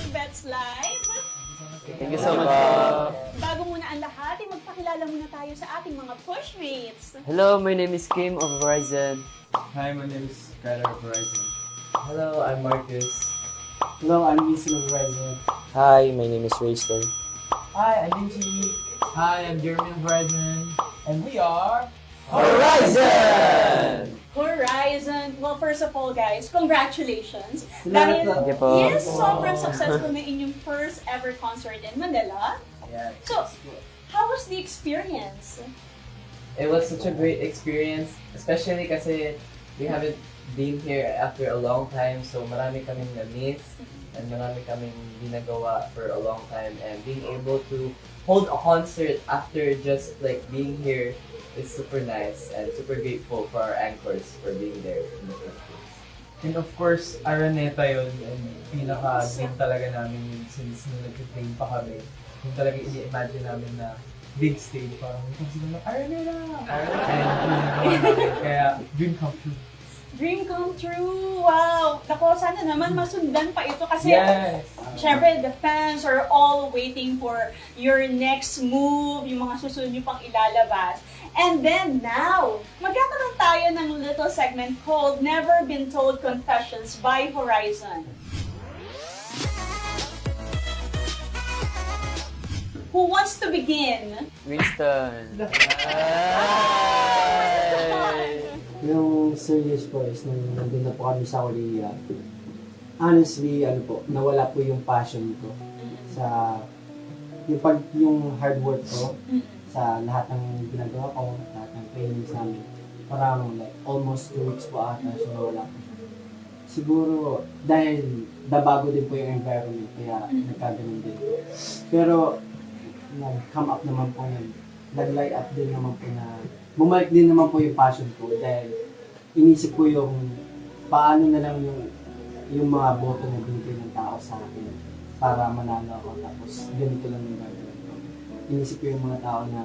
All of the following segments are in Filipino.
Bets Live. Thank you so much. Bago muna ang lahat, magpakilala muna tayo sa ating mga pushmates. Hello, my name is Kim of Verizon. Hi, my name is Skylar of Verizon. Hello, I'm Marcus. Hello, I'm Vincent of Verizon. Hi, my name is Rayston. Hi, I'm Vinci. Hi, I'm Jeremy of Verizon. And we are... Horizon! Horizon. Well, first of all, guys, congratulations. Salamat Dahil, po. Thank you po. yes, sobrang successful na inyong first ever concert in Manila. Yeah. So, how was the experience? It was such a great experience, especially kasi we haven't been here after a long time, so marami kaming na-miss and marami kaming ginagawa for a long time, and being able to hold a concert after just like being here is super nice and super grateful for our anchors for being there in the first place. And of course, Araneta yun. And pinaka-dream talaga namin yun since nung nag-train pa kami. Yung talaga ini-imagine namin na big stage, parang kung sila na, Araneta! And pinagawa namin. Kaya, dream come true. Dream come true! Wow! Nako, sana naman masundan pa ito kasi Yes! syempre, the fans are all waiting for your next move, yung mga susunod nyo pang ilalabas. And then now, magkakaroon tayo ng little segment called Never Been Told Confessions by Horizon. Who wants to begin? Winston. Yung serious po is nung nandun na po kami sa Korea, honestly, ano po, nawala po yung passion ko sa yung hard work ko sa lahat ng ginagawa ko, lahat ng trainings namin. Parang like almost 2 weeks po ata siya nawala po. Siguro dahil nabago din po yung environment, kaya nagkaganon din po. Pero nag-come up naman po yun. Nag-light up din naman po na bumalik din naman po yung passion ko dahil inisip ko yung paano na lang yung mga boto na binigay ng tao sa akin para manalo ako, tapos ganito lang yung gagawin ko. Inisip ko yung mga tao na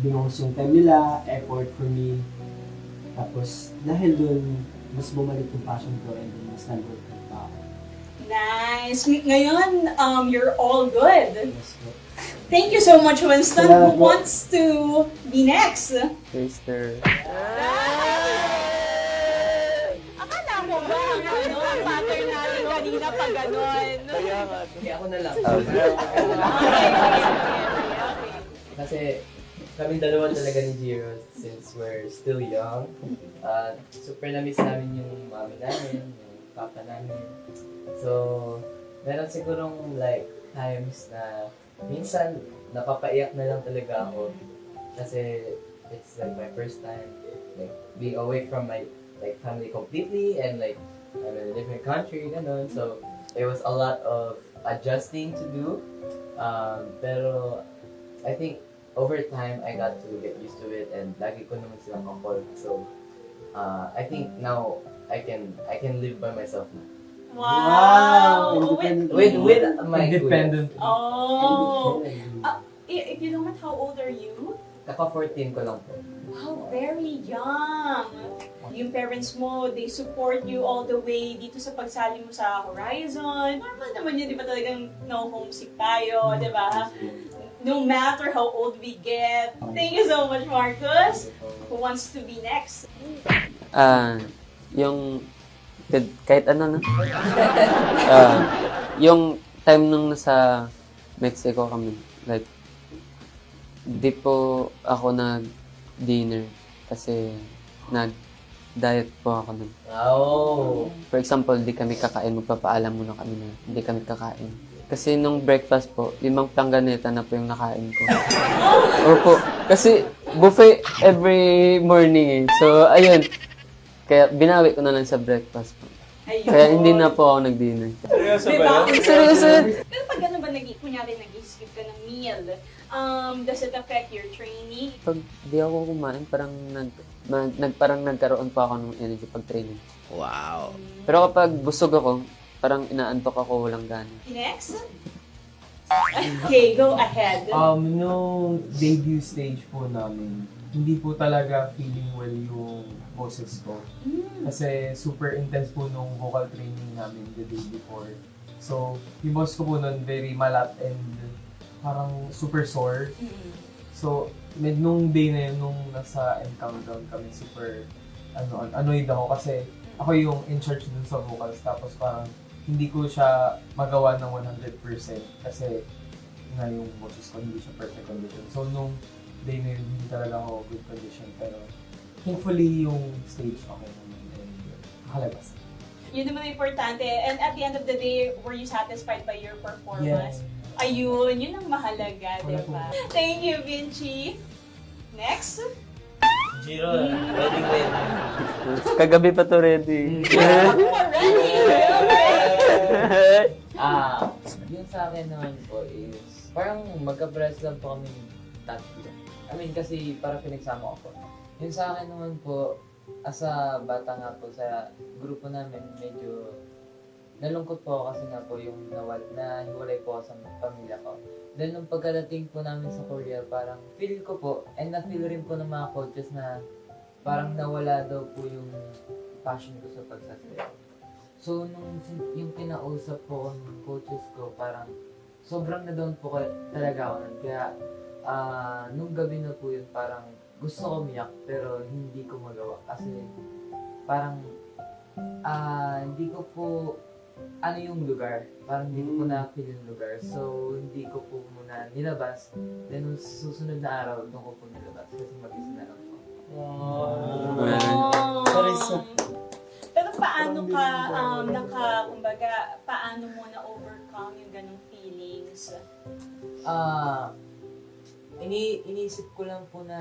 binuhos yung time nila, effort for me, tapos dahil dun mas bumalik yung passion ko and mas nag-work yung tao. Nice! Ngayon, you're all good. Yes po. Thank you so much, Winston. Salamat Who po. wants to be next? Rayston. Akala mo ba ang pattern natin kanina pa ganon? Okay, ako na lang. Okay. Kasi kaming dalawa talaga ni Jiro since we're still young. Super na-miss namin yung mami namin, yung papa namin. So, meron sigurong like times na minsan napapaiyak na lang talaga ako kasi it's like my first time like being away from my like family completely, and like I'm in a different country, ganun. So, there was a lot of adjusting to do. Pero I think over time, I got to get used to it, and lagi ko naman silang comfort. So, I think now I can live by myself now. Wow! Independent. With my Independent. Oh! If you don't mind, how old are you? Kaka-14 ko lang po. Wow, very young! Yung parents mo, they support you all the way dito sa pagsali mo sa Horizon. Normal naman yun, di ba talagang no-homesick tayo, di ba? No matter how old we get. Thank you so much, Marcus. Who wants to be next? Yung kahit ano na. Yung time nung nasa Mexico kami, like, di po ako nag-dinner kasi nag-diet po ako nun. Oh! For example, di kami kakain, magpapaalam muna kami na hindi kami kakain. Kasi nung breakfast po, 5 planganeta na po yung nakain ko. Opo, kasi buffet every morning eh. So, ayun. Kaya binawi ko na lang sa breakfast po. Ayun. Kaya hindi na po ako nag-dinner. Seryoso Diba? Seryoso? Pero pag gano'n ba, kunyari nag-skip ka ng meal, does it affect your training? Pag di ako kumain, parang parang nagkaroon pa ako ng energy pag training. Wow! Pero kapag busog ako, parang inaantok ako, walang gana. Next? Okay, go ahead. Nung debut stage po namin, hindi po talaga feeling well yung boses ko. Mm. Kasi super intense po nung vocal training namin the day before. So, yung boss ko po nun very malat and parang super sore. Mm. So, nung day na yun, nung nasa end countdown kami, super annoyed ako kasi ako yung in charge dun sa vocals. Tapos parang hindi ko siya magawa ng 100% kasi nga yung boses ko hindi siya perfect condition. So, nung day na yun, hindi talaga ako good condition. Pero hopefully yung stage okay naman and nakalabas. Yun naman ang importante. And at the end of the day, were you satisfied by your performance? Yes. Ayun, yun ang mahalaga, Wala di po. ba? Thank you, Vinci. Next. Jiro, ready. Kagabi pa to ready. Already! Yung sa akin naman po is, parang magka-press lang po kami tatlo. I mean, kasi parang pinagsama ko po. Yung sa akin naman po, as a bata nga po sa grupo namin, medyo nalungkot po ako kasi nga po yung nahiwalay po ako sa pamilya ko. Then nung pagkadating po namin sa Korea, parang feel ko po, and na-feel rin po ng mga coaches na parang nawala daw po yung passion ko sa pagsasayaw. So nung yung kinausap po ng coaches ko, parang sobrang na-down po talaga ako nun. Kaya nung gabi na po yun, parang gusto ko umiyak pero hindi ko magawa. Kasi parang hindi ko po ano yung lugar. Parang hindi ko po na-feel yung lugar. So, hindi ko po muna nilabas. Then, nung susunod na araw, doon ko po nilabas. Kasi mag-isa na lang po. Oh. Pero paano ka, kumbaga, paano mo na-overcome yung ganong feelings? Iniisip ko lang po na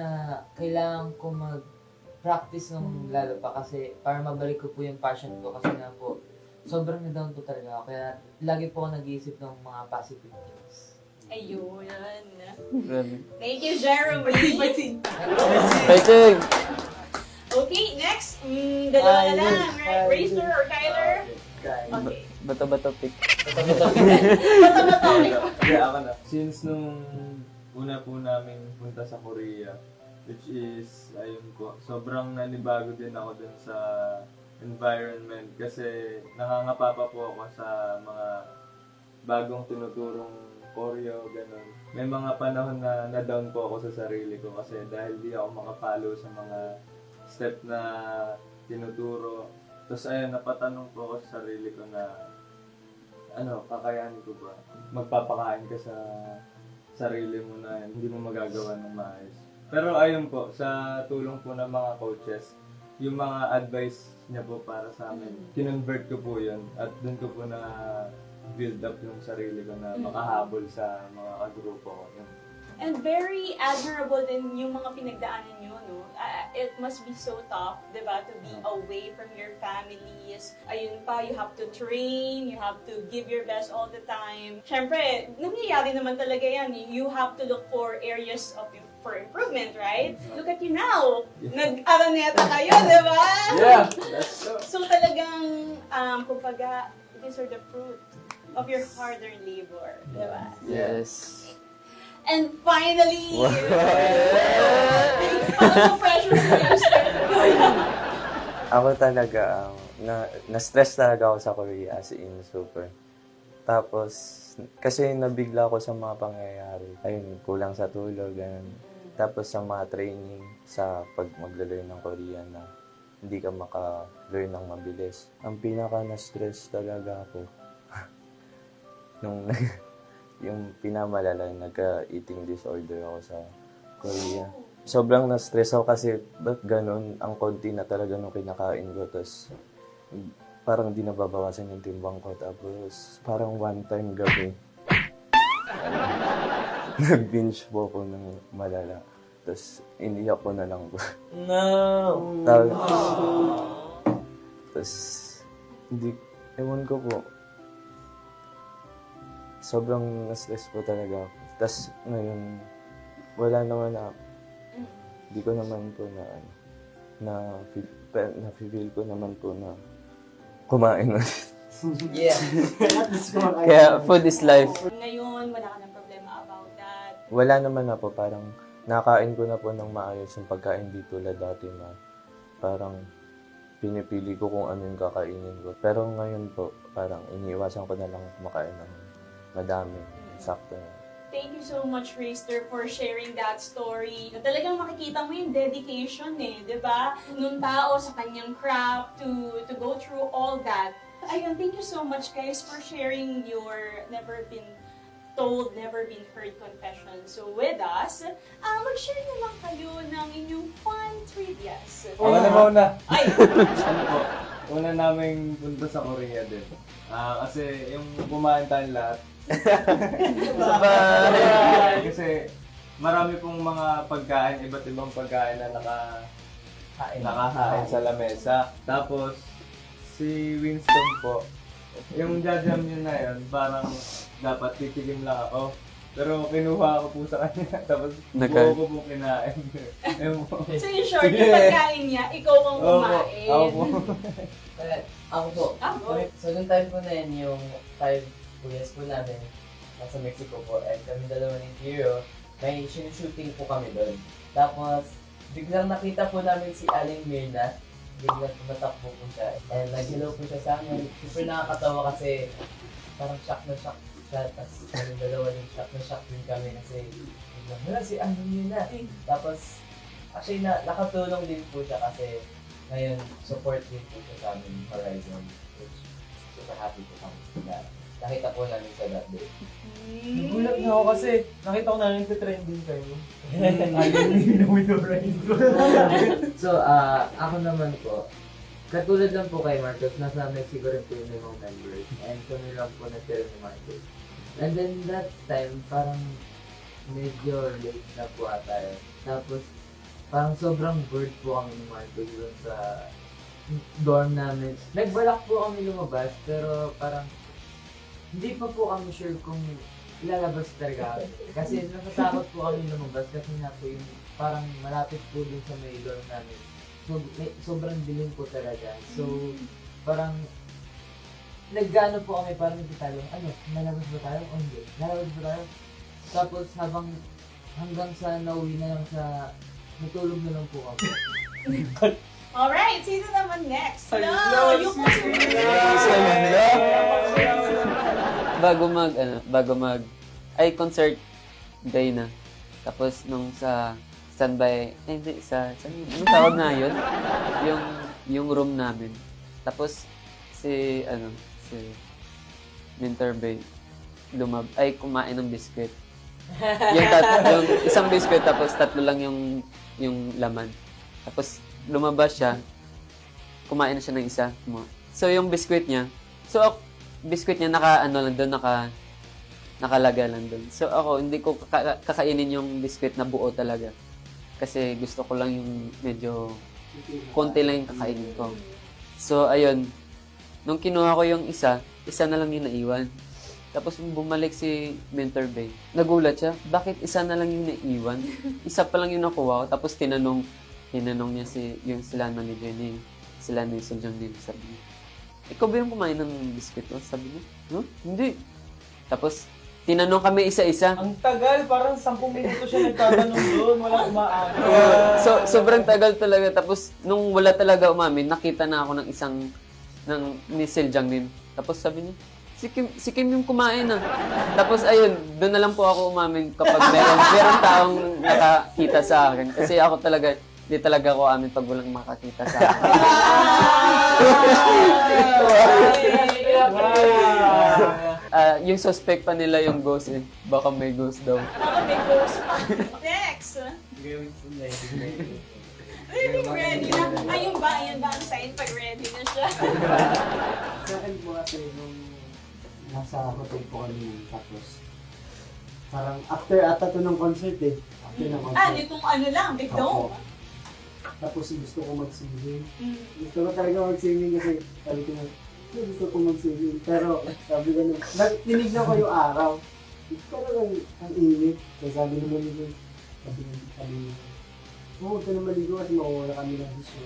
kailangan ko mag-practice ng lalo pa kasi para mabalik ko po yung passion ko kasi nga po sobrang na-down po talaga ako. Kaya lagi po ako nag-iisip ng mga positive things. Ayun. Grabe. Thank you, Jeremy. Fighting! Okay, next. Dalawa na lang. Right? Racer or Kyler? Okay. Bato-bato pick. Kaya ako na. Since nung una po namin punta sa Korea, which is, ayun po, sobrang nanibago din ako dun sa environment kasi nangangapa pa po ako sa mga bagong tinuturong choreo, ganun. May mga panahon na na-down po ako sa sarili ko kasi dahil di ako makapalo sa mga step na tinuturo. Tapos ayun, napatanong po ako sa sarili ko na kakayanin ko ba? Magpapakain ka sa sarili mo na hindi mo magagawa ng maayos. Pero ayun po, sa tulong po ng mga coaches, yung mga advice niya po para sa amin, kinonvert ko po yun at dun ko po na build up yung sarili ko na makahabol sa mga kagrupo ko. And very admirable din yung mga pinagdaanan nyo, no? It must be so tough, di ba, to be away from your families. Ayun pa, you have to train, you have to give your best all the time. Siyempre, nangyayari naman talaga yan. You have to look for areas for improvement, right? Look at you now! Nag-araneta kayo, di ba? Yeah! That's so. So talagang, kumbaga, these are the fruit of your hard-earned labor, di ba? Yes. And finally, parang pressure Ako talaga, na-stress talaga ako sa Korea as in super. Tapos, kasi nabigla ako sa mga pangyayari. Ayun, kulang sa tulog, ganun. Tapos sa mga training sa pag magla-learn ng Korean na hindi ka maka-learn ng mabilis. Ang pinaka na-stress talaga ako nung yung pinamalala, nagka-eating disorder ako sa Korea. Sobrang na-stress ako kasi ba't ganun, ang konti na talaga nung kinakain ko. Tapos parang di nababawasan yung timbang ko. Tapos parang one time gabi, nag-binge po ako ng malala. Tapos iniyak ko na lang po. No! Tapos hindi, ewan ko po. Sobrang na-stress po talaga ako. Tapos ngayon, wala naman na, hindi ko naman po na-feel ko naman po na kumain ulit. Yeah! Kaya food is life. Ngayon, wala ka ng problema about that. Wala naman na po, parang nakain ko na po ng maayos yung pagkain di tulad dati na parang pinipili ko kung ano yung kakainin ko. Pero ngayon po, parang iniiwasan ko na lang kumakain ng madami. Sakto na. Thank you so much, Rayster, for sharing that story. Na talagang makikita mo yung dedication di ba? Nung tao sa kanyang craft to go through all that. Ayun, thank you so much, guys, for sharing your never been told, never been heard confession. So with us, mag-share naman kayo ng inyong fun trivias. Ako na muna. Ay! Ano po, una naming punta sa Korea din. Kasi yung kumain tayong lahat. Kasi marami pong mga pagkain, iba't ibang pagkain na nakahain sa lamesa. Tapos, si Winston po, yung jajam yun na yun, parang dapat titikim lang ako. Pero kinuha ko po sa kanya, tapos buo ko po kinain. So in short, yung pagkain niya, ikaw ang kumain. Ako po. Ako po. Ako? So, nung time po na yun, yung 5 years po namin, nasa Mexico po, and kami dalawa ni Giro, may shooting po kami doon. Tapos, biglang nakita po namin si Aling Mirna, biglang tumatakbo po siya. And nag-hello po siya sa amin. Super nakakatawa kasi parang shock na shock siya. Tapos kami dalawa yung shock din kami kasi biglang, wala si Aling Mirna. Tapos, actually nakatulong din po siya kasi ngayon support din po siya sa amin Horizon. Which super happy po kami na nakita po namin sa that day. Nagulat na ako kasi nakita ko na nagtitrending kayo. Ayun, with the rain. So, ako naman po, katulad lang po kay Marcos, nasa Mexico rin po yung limang members. And kami lang po natira ni Marcos. And then that time, parang medyo late na po ata yun. Tapos, parang sobrang bored po kami ni Marcos doon sa dorm namin. Nagbalak po kami lumabas, pero parang hindi pa po kami sure kung ilalabas talaga. Kasi natatakot po kami lumabas kasi nga po yung parang malapit po dun sa may dorm namin. So, sobrang dilim po talaga. So, parang nagano po kami, parang nagtatalo, lalabas ba tayo o hindi? Lalabas ba tayo? Tapos hanggang sa nauwi na lang sa, natulog na lang po kami. Alright, sino naman next? No, yung concert day na. Tapos nung sa standby, anong tawag na yun? Yung room namin. Tapos si Winter Bay kumain ng biscuit. yung isang biscuit tapos tatlo lang yung laman. Tapos lumabas siya, kumain na siya ng isa. So yung biscuit niya, nakalaga lang doon. So ako, hindi ko kakainin yung biscuit na buo talaga. Kasi gusto ko lang yung medyo konti lang yung kakainin ko. So ayun, nung kinuha ko yung isa na lang yung naiwan. Tapos bumalik si Mentor Bay. Nagulat siya, bakit isa na lang yung naiwan? Isa pa lang yung nakuha ko. Tapos tinanong niya sila manager niya, sila ni John din. Sabi niya, ikaw ba yung kumain ng biscuit? Sabi niya, hindi. Tapos tinanong kami isa-isa. Ang tagal, parang 10 minuto siya nagtatanong doon, wala umaano. So sobrang tagal talaga. Tapos nung wala talaga umamin, nakita na ako ni Seljang din. Tapos sabi niya, si Kim yung kumain Tapos ayun, doon na lang po ako umamin kapag meron taong nakakita sa akin. Kasi ako talaga, hindi talaga ako amin pag walang makakita sa akin. Yung suspect pa nila yung ghost Baka may ghost daw. Baka may ghost pa. Next! Ready na. Ayun ba ang sign pag ready na siya? Sa akin po kasi nung nasa hotel po kami tapos parang after ata to ng concert After ng concert. Nitong Big Dome? Opo. Tapos gusto ko mag-swimming. Gusto ko talaga mag-swimming kasi sabi ko na, gusto ko mag-swimming. Pero sabi ko na, tinignan ko yung araw. Parang ang init. So sabi naman nila, sabi huwag ka na maligo kasi makuwala kami ng gusto.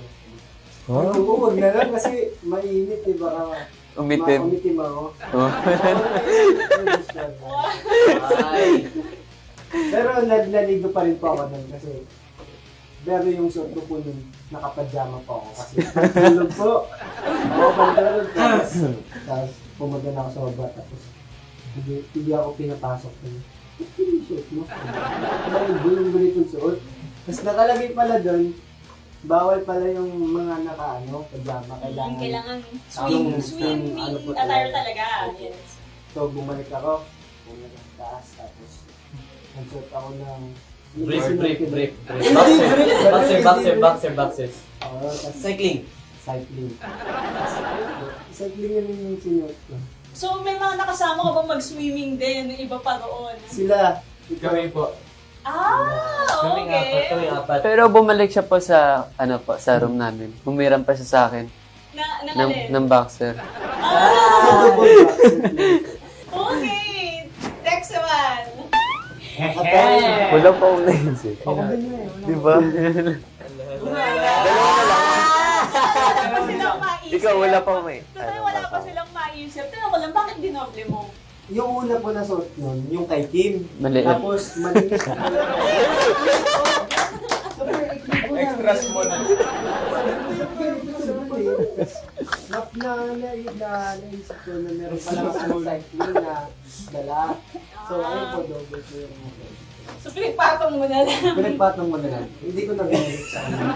Huwag na lang kasi mainit baka umitim ako. Pero naligo pa rin po ako nun kasi Pero yung suot ko po nun, nakapajama pa ako kasi pagtulog po. Oo, pagtulog po. Tapos pumunta na ako sa baba, tapos hindi ako pinapasok ko. Ba't yung suot mo? Ano yung ganitong suot? Tapos nakalagay pala doon, bawal pala yung mga pajama. Kailangan Yung swimming ano po attire talaga. talaga. Yes. So bumalik ako, bumalik sa taas, tapos nagsuot ako ng... Brief. Hindi, Boxers. Oo, tapos Cycling. cycling. Cycling yun yung sinuot ko. So, may mga nakasama ka ba mag-swimming din? Yung iba pa roon? Sila, Kami po. Okay. Kami apat. Pero bumalik siya po sa, sa room namin. Humiram pa siya sa akin ng boxer. Okay. Next naman. Wala pa akong naisip. Ako din yun eh. Di ba? Wala pa silang maisip. Ikaw, wala pa may. Total, wala pa silang maisip. Tingnan ko lang, bakit dinoble mo? Yung una po na suot nun, yung kay Kim. Maliit. Tapos, malinis na pala. Super ikli po na. Extras mo na. Naisip ko na meron pala ako cycling na dala. So, ayun po, double po yung mga. So, pinagpatong mo na lang. Pinagpatong mo na lang. Hindi ko na binalik sa kanya.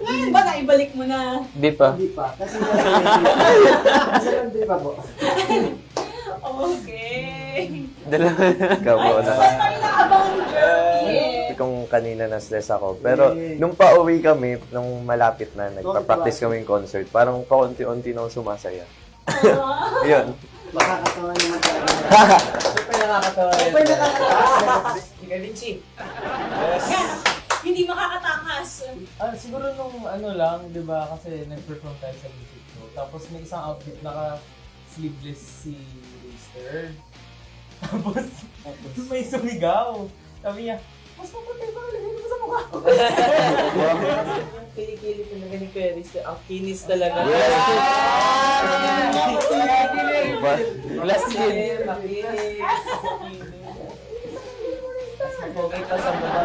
Ngayon ba naibalik mo na? Di pa. Hindi pa. Kasi hindi pa po. Okay. Dalawa. Ikaw po na. Ay, tayo nakabang ni Jeremy. Kung kanina na-stress ako. Pero nung pauwi kami, nung malapit na, nagpa-practice kami yung concert, parang paunti-unti na ako sumasaya. Yun. Makakatawa naman talaga. Super nakakatawa yun. Super nakakatawa. Ika Vinci. Yan. Hindi makakatakas. Siguro nung lang, di ba, kasi nag-perform tayo sa music show. Tapos may isang outfit, naka-sleeveless si Raster. Tapos may sumigaw. Sabi niya, mas mapatay ba lagay mo sa mukha ko? Yung kilikili ko na ganun kaya Raster, ang kinis talaga. Glass skin. Makinis. Tapos mapogay pa sa baba.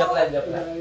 Joke lang.